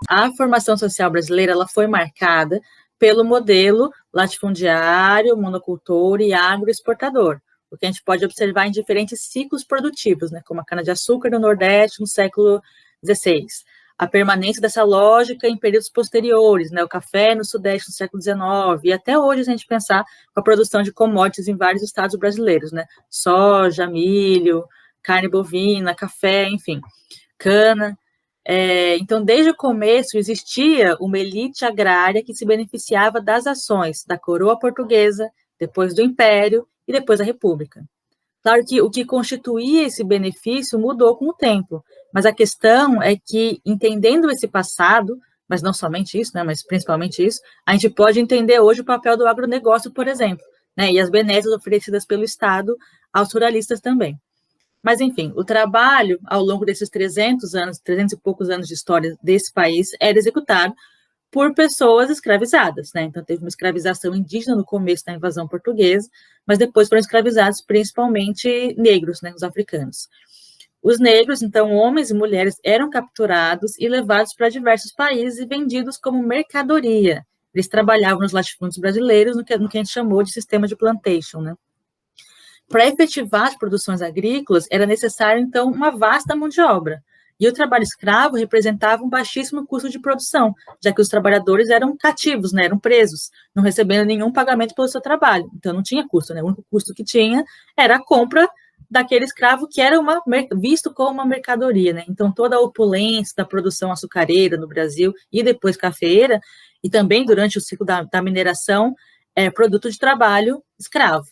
a formação social brasileira ela foi marcada pelo modelo latifundiário, monocultor e agroexportador, o que a gente pode observar em diferentes ciclos produtivos, né, como a cana-de-açúcar no Nordeste no século XVI, a permanência dessa lógica em períodos posteriores, né, o café no Sudeste no século XIX, e até hoje, se a gente pensar com a produção de commodities em vários estados brasileiros, né, soja, milho, carne bovina, café, enfim, cana. Então, desde o começo, existia uma elite agrária que se beneficiava das ações da coroa portuguesa, depois do Império e depois da República. Claro que o que constituía esse benefício mudou com o tempo, mas a questão é que, entendendo esse passado, mas não somente isso, né, mas principalmente isso, a gente pode entender hoje o papel do agronegócio, por exemplo, né, e as benesses oferecidas pelo Estado aos ruralistas também. Mas, enfim, o trabalho, ao longo desses 300 e poucos anos de história desse país, era executado por pessoas escravizadas, né? Então, teve uma escravização indígena no começo da invasão portuguesa, mas depois foram escravizados principalmente negros, né, os africanos. Os negros, então, homens e mulheres, eram capturados e levados para diversos países e vendidos como mercadoria. Eles trabalhavam nos latifúndios brasileiros, no que a gente chamou de sistema de plantation, né? Para efetivar as produções agrícolas, era necessário, então, uma vasta mão de obra. E o trabalho escravo representava um baixíssimo custo de produção, já que os trabalhadores eram cativos, né, eram presos, não recebendo nenhum pagamento pelo seu trabalho. Então, não tinha custo, né? O único custo que tinha era a compra daquele escravo que era visto como uma mercadoria, né? Então, toda a opulência da produção açucareira no Brasil e depois cafeeira, e também durante o ciclo da mineração, é produto de trabalho escravo.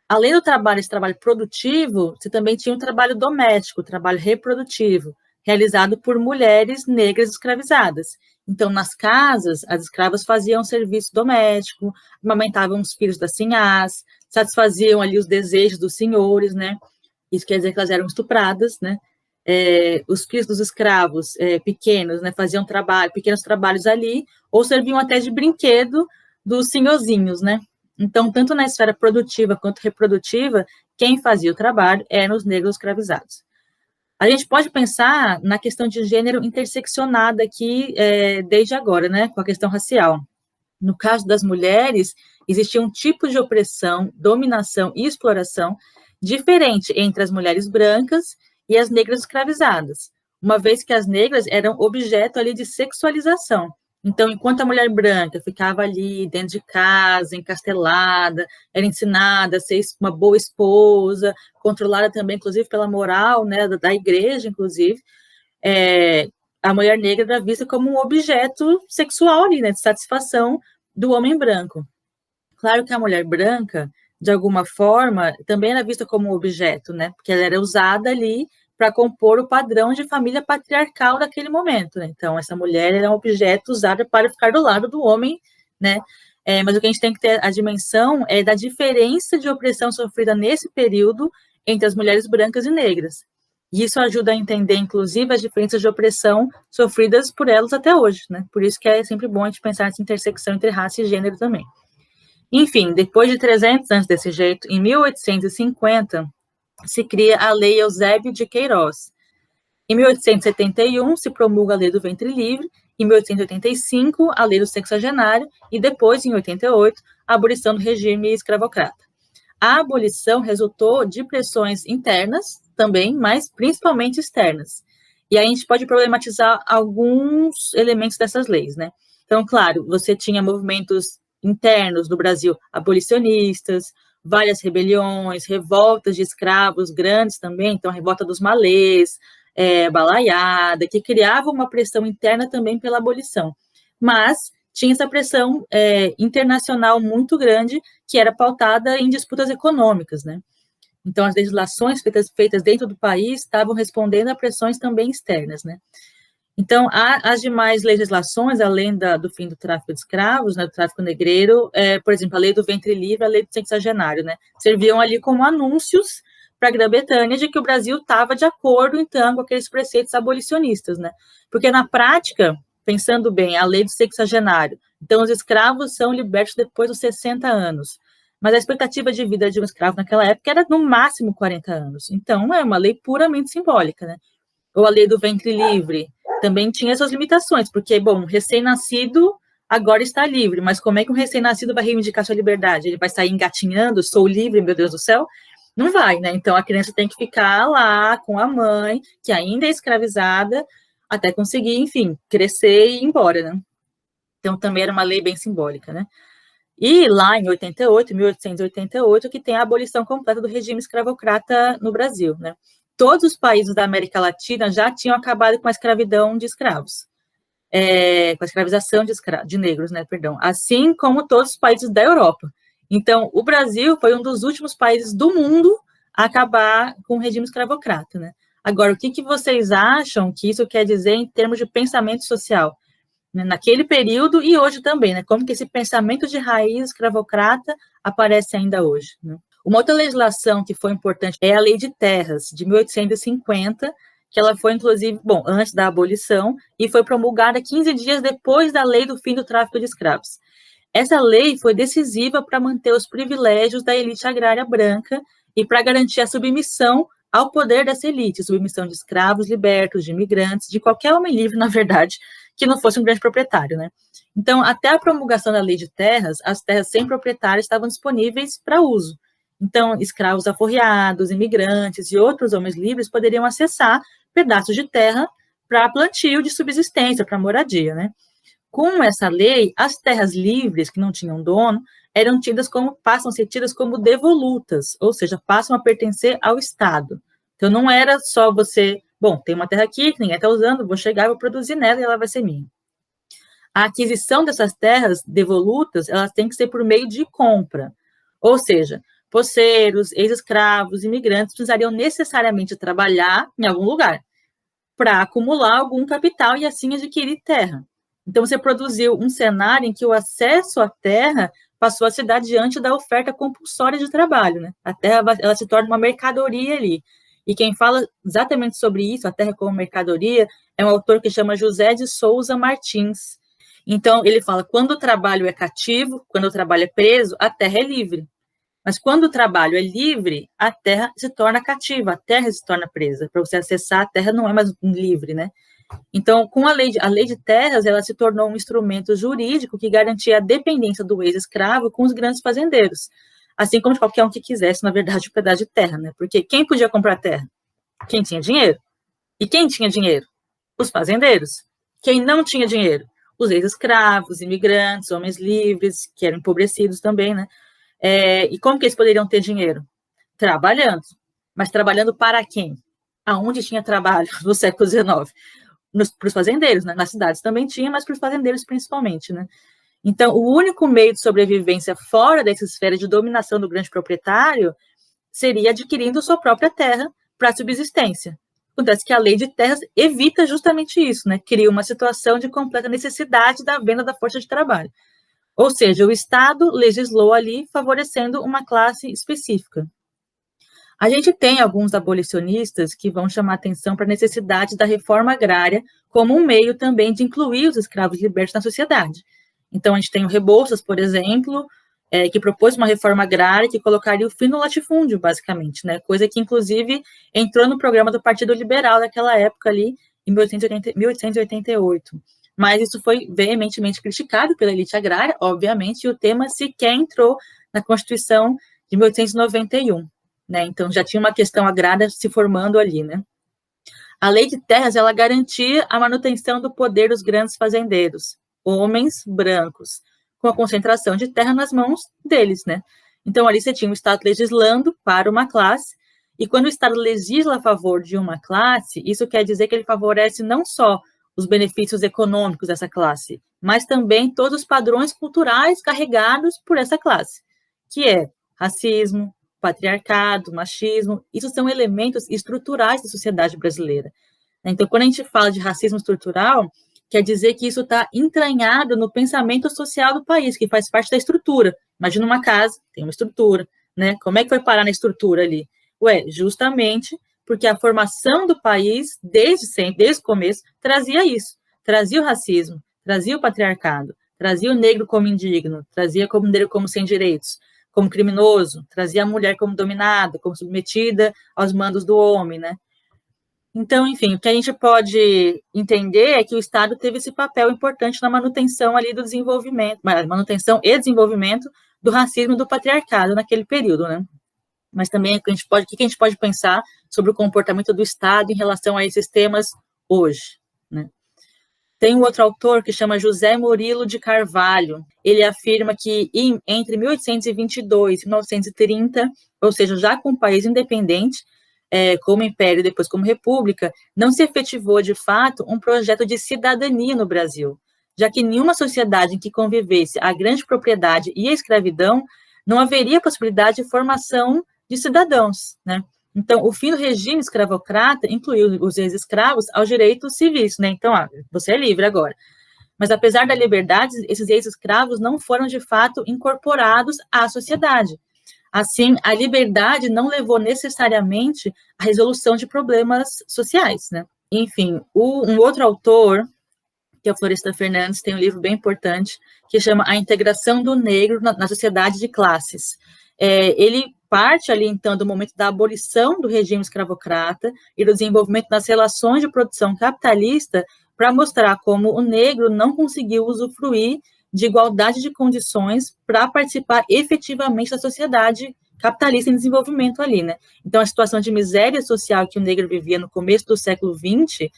Além do trabalho, esse trabalho produtivo, você também tinha um trabalho doméstico, um trabalho reprodutivo, realizado por mulheres negras escravizadas. Então, nas casas, as escravas faziam serviço doméstico, amamentavam os filhos das sinhás, satisfaziam ali os desejos dos senhores, né? Isso quer dizer que elas eram estupradas, né? Os filhos dos escravos pequenos, né, faziam pequenos trabalhos ali, ou serviam até de brinquedo dos senhorzinhos, né? Então, tanto na esfera produtiva quanto reprodutiva, quem fazia o trabalho eram os negros escravizados. A gente pode pensar na questão de gênero interseccionada aqui desde agora, né, com a questão racial. No caso das mulheres, existia um tipo de opressão, dominação e exploração diferente entre as mulheres brancas e as negras escravizadas, uma vez que as negras eram objeto ali de sexualização. Então, enquanto a mulher branca ficava ali dentro de casa, encastelada, era ensinada a ser uma boa esposa, controlada também, inclusive, pela moral, né, da igreja, inclusive, a mulher negra era vista como um objeto sexual ali, né, de satisfação do homem branco. Claro que a mulher branca, de alguma forma, também era vista como um objeto, né, porque ela era usada ali para compor o padrão de família patriarcal daquele momento, né? Então, essa mulher era um objeto usado para ficar do lado do homem, né? Mas o que a gente tem que ter a dimensão é da diferença de opressão sofrida nesse período entre as mulheres brancas e negras. E isso ajuda a entender, inclusive, as diferenças de opressão sofridas por elas até hoje, né? Por isso que é sempre bom a gente pensar nessa intersecção entre raça e gênero também. Enfim, depois de 300 anos desse jeito, em 1850, se cria a Lei Eusébio de Queiroz. Em 1871, se promulga a Lei do Ventre Livre, em 1885, a Lei do Sexagenário, e depois, em 88, a abolição do regime escravocrata. A abolição resultou de pressões internas também, mas principalmente externas. E aí a gente pode problematizar alguns elementos dessas leis, né? Então, claro, você tinha movimentos internos no Brasil, abolicionistas, várias rebeliões, revoltas de escravos grandes também, então a revolta dos malês, balaiada, que criava uma pressão interna também pela abolição. Mas tinha essa pressão internacional muito grande, que era pautada em disputas econômicas, né? Então, as legislações feitas dentro do país estavam respondendo a pressões também externas, né? Então, as demais legislações, além do fim do tráfico de escravos, né, do tráfico negreiro, por exemplo, a lei do ventre livre, a lei do sexagenário, né, serviam ali como anúncios para a Grã-Bretanha de que o Brasil estava de acordo, então, com aqueles preceitos abolicionistas, né, porque na prática, pensando bem, a lei do sexagenário, então os escravos são libertos depois dos 60 anos, mas a expectativa de vida de um escravo naquela época era no máximo 40 anos, então é uma lei puramente simbólica, né. Ou a lei do ventre livre, também tinha suas limitações, porque, bom, recém-nascido agora está livre, mas como é que um recém-nascido vai reivindicar sua liberdade? Ele vai sair engatinhando, sou livre, meu Deus do céu? Não vai, né? Então a criança tem que ficar lá com a mãe, que ainda é escravizada, até conseguir, enfim, crescer e ir embora, né? Então também era uma lei bem simbólica, né? E lá em 88, 1888, que tem a abolição completa do regime escravocrata no Brasil, né? Todos os países da América Latina já tinham acabado com a escravidão de escravos, com a escravização de negros, né, perdão, assim como todos os países da Europa. Então, o Brasil foi um dos últimos países do mundo a acabar com o regime escravocrata, né? Agora, o que vocês acham que isso quer dizer em termos de pensamento social? Naquele período e hoje também, né? Como que esse pensamento de raiz escravocrata aparece ainda hoje, né? Uma outra legislação que foi importante é a Lei de Terras, de 1850, que ela foi, inclusive, bom, antes da abolição, e foi promulgada 15 dias depois da lei do fim do tráfico de escravos. Essa lei foi decisiva para manter os privilégios da elite agrária branca e para garantir a submissão ao poder dessa elite, submissão de escravos libertos, de imigrantes, de qualquer homem livre, na verdade, que não fosse um grande proprietário, né? Então, até a promulgação da Lei de Terras, as terras sem proprietário estavam disponíveis para uso. Então, escravos aforreados, imigrantes e outros homens livres poderiam acessar pedaços de terra para plantio de subsistência, para moradia, né? Com essa lei, as terras livres que não tinham dono passam a ser tidas como devolutas, ou seja, passam a pertencer ao Estado. Então, não era só você, bom, tem uma terra aqui que ninguém está usando, vou chegar e vou produzir nela e ela vai ser minha. A aquisição dessas terras devolutas, elas têm que ser por meio de compra, ou seja, poceiros, ex-escravos, imigrantes precisariam necessariamente trabalhar em algum lugar para acumular algum capital e assim adquirir terra. Então, você produziu um cenário em que o acesso à terra passou a se dar diante da oferta compulsória de trabalho, né? A terra ela se torna uma mercadoria ali. E quem fala exatamente sobre isso, a terra como mercadoria, é um autor que chama José de Souza Martins. Então, ele fala, quando o trabalho é cativo, quando o trabalho é preso, a terra é livre. Mas quando o trabalho é livre, a terra se torna cativa, a terra se torna presa. Para você acessar a terra não é mais livre, né? Então, com a lei de terras, ela se tornou um instrumento jurídico que garantia a dependência do ex-escravo com os grandes fazendeiros, assim como de qualquer um que quisesse, na verdade, um pedaço de terra, né? Porque quem podia comprar terra? Quem tinha dinheiro. E quem tinha dinheiro? Os fazendeiros. Quem não tinha dinheiro? Os ex-escravos, imigrantes, homens livres, que eram empobrecidos também, né? E como que eles poderiam ter dinheiro? Trabalhando. Mas trabalhando para quem? Aonde tinha trabalho no século XIX? Para os fazendeiros, né? Nas cidades também tinha, mas para os fazendeiros principalmente, né? Então, o único meio de sobrevivência fora dessa esfera de dominação do grande proprietário seria adquirindo sua própria terra para subsistência. Acontece que a lei de terras evita justamente isso, né? Cria uma situação de completa necessidade da venda da força de trabalho. Ou seja, o Estado legislou ali favorecendo uma classe específica. A gente tem alguns abolicionistas que vão chamar atenção para a necessidade da reforma agrária como um meio também de incluir os escravos libertos na sociedade. Então, a gente tem o Rebouças, por exemplo, que propôs uma reforma agrária que colocaria o fim no latifúndio, basicamente, né? Coisa que, inclusive, entrou no programa do Partido Liberal daquela época ali, em 1888. Mas isso foi veementemente criticado pela elite agrária, obviamente, e o tema sequer entrou na Constituição de 1891. Né? Então, já tinha uma questão agrária se formando ali, né? A lei de terras, ela garantia a manutenção do poder dos grandes fazendeiros, homens brancos, com a concentração de terra nas mãos deles, né? Então, ali você tinha o Estado legislando para uma classe, e quando o Estado legisla a favor de uma classe, isso quer dizer que ele favorece não só os benefícios econômicos dessa classe, mas também todos os padrões culturais carregados por essa classe, que é racismo, patriarcado, machismo, isso são elementos estruturais da sociedade brasileira. Então, quando a gente fala de racismo estrutural, quer dizer que isso está entranhado no pensamento social do país, que faz parte da estrutura. Imagina uma casa, tem uma estrutura, né? Como é que foi parar na estrutura ali? Justamente porque a formação do país, desde sempre, desde o começo, trazia isso, trazia o racismo, trazia o patriarcado, trazia o negro como indigno, trazia o negro como sem direitos, como criminoso, trazia a mulher como dominada, como submetida aos mandos do homem, né? Então, enfim, o que a gente pode entender é que o Estado teve esse papel importante na manutenção ali do desenvolvimento, manutenção e desenvolvimento do racismo e do patriarcado naquele período, né? Mas também o que a gente pode pensar sobre o comportamento do Estado em relação a esses temas hoje, né? Tem um outro autor que chama José Murilo de Carvalho. Ele afirma que entre 1822 e 1930, ou seja, já com o país independente, como império e depois como república, não se efetivou de fato um projeto de cidadania no Brasil, já que nenhuma sociedade em que convivesse a grande propriedade e a escravidão não haveria possibilidade de formação de cidadãos, né? Então, o fim do regime escravocrata incluiu os ex-escravos aos direitos civis, né? Então, você é livre agora. Mas, apesar da liberdade, esses ex-escravos não foram, de fato, incorporados à sociedade. Assim, a liberdade não levou necessariamente à resolução de problemas sociais, né? Enfim, um outro autor, que é o Florestan Fernandes, tem um livro bem importante, que chama A Integração do Negro na Sociedade de Classes. Ele parte ali, então, do momento da abolição do regime escravocrata e do desenvolvimento das relações de produção capitalista para mostrar como o negro não conseguiu usufruir de igualdade de condições para participar efetivamente da sociedade capitalista em desenvolvimento ali, né? Então, a situação de miséria social que o negro vivia no começo do século XX,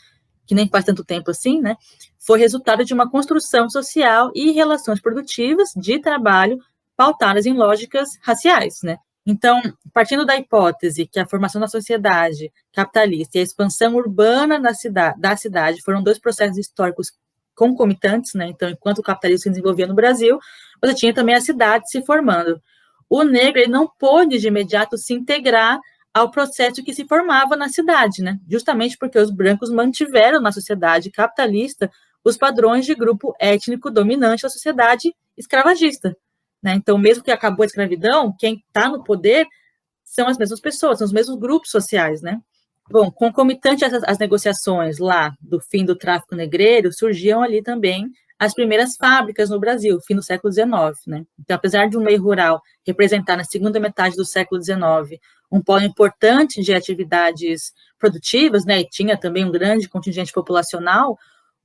que nem faz tanto tempo assim, né, foi resultado de uma construção social e relações produtivas de trabalho pautadas em lógicas raciais, né? Então, partindo da hipótese que a formação da sociedade capitalista e a expansão urbana da cidade foram dois processos históricos concomitantes, né? Então, enquanto o capitalismo se desenvolvia no Brasil, você tinha também a cidade se formando. O negro ele não pôde de imediato se integrar ao processo que se formava na cidade, né? Justamente porque os brancos mantiveram na sociedade capitalista os padrões de grupo étnico dominante da sociedade escravagista, né? Então, mesmo que acabou a escravidão, quem está no poder são as mesmas pessoas, são os mesmos grupos sociais, né? Bom, concomitante às negociações lá do fim do tráfico negreiro, surgiam ali também as primeiras fábricas no Brasil, fim do século XIX, né? Então, apesar de um meio rural representar na segunda metade do século XIX um polo importante de atividades produtivas, né, e tinha também um grande contingente populacional,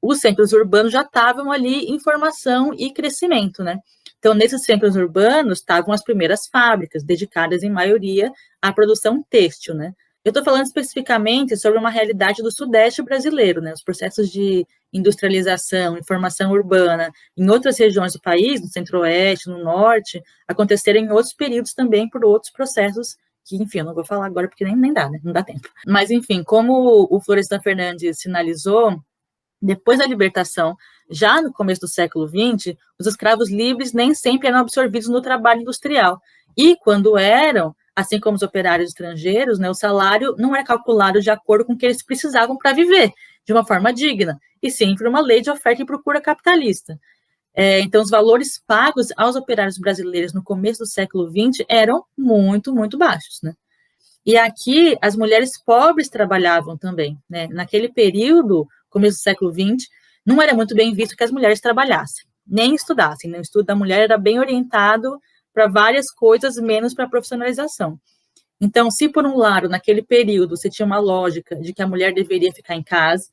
os centros urbanos já estavam ali em formação e crescimento, né? Então, nesses centros urbanos estavam as primeiras fábricas, dedicadas em maioria à produção têxtil, né? Eu estou falando especificamente sobre uma realidade do Sudeste brasileiro, né? Os processos de industrialização e formação urbana em outras regiões do país, no Centro-Oeste, no Norte, aconteceram em outros períodos também por outros processos que, enfim, eu não vou falar agora porque nem dá, né? Não dá tempo. Mas, enfim, como o Florestan Fernandes sinalizou, depois da libertação, já no começo do século XX, os escravos livres nem sempre eram absorvidos no trabalho industrial. E, quando eram, assim como os operários estrangeiros, né, o salário não é calculado de acordo com o que eles precisavam para viver, de uma forma digna, e sim por uma lei de oferta e procura capitalista. Então, os valores pagos aos operários brasileiros no começo do século XX eram muito, muito baixos, né? E aqui, as mulheres pobres trabalhavam também, né? Naquele período, começo do século XX, não era muito bem visto que as mulheres trabalhassem, nem estudassem, né? O estudo da mulher era bem orientado para várias coisas, menos para a profissionalização. Então, se por um lado, naquele período, você tinha uma lógica de que a mulher deveria ficar em casa,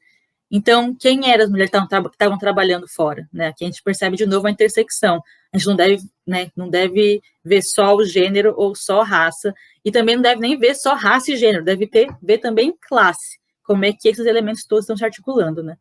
então, quem eram as mulheres que estavam trabalhando fora, né? Aqui a gente percebe de novo a intersecção. A gente não deve, né, não deve ver só o gênero ou só raça, e também não deve nem ver só raça e gênero, deve ver também classe, como é que esses elementos todos estão se articulando, né?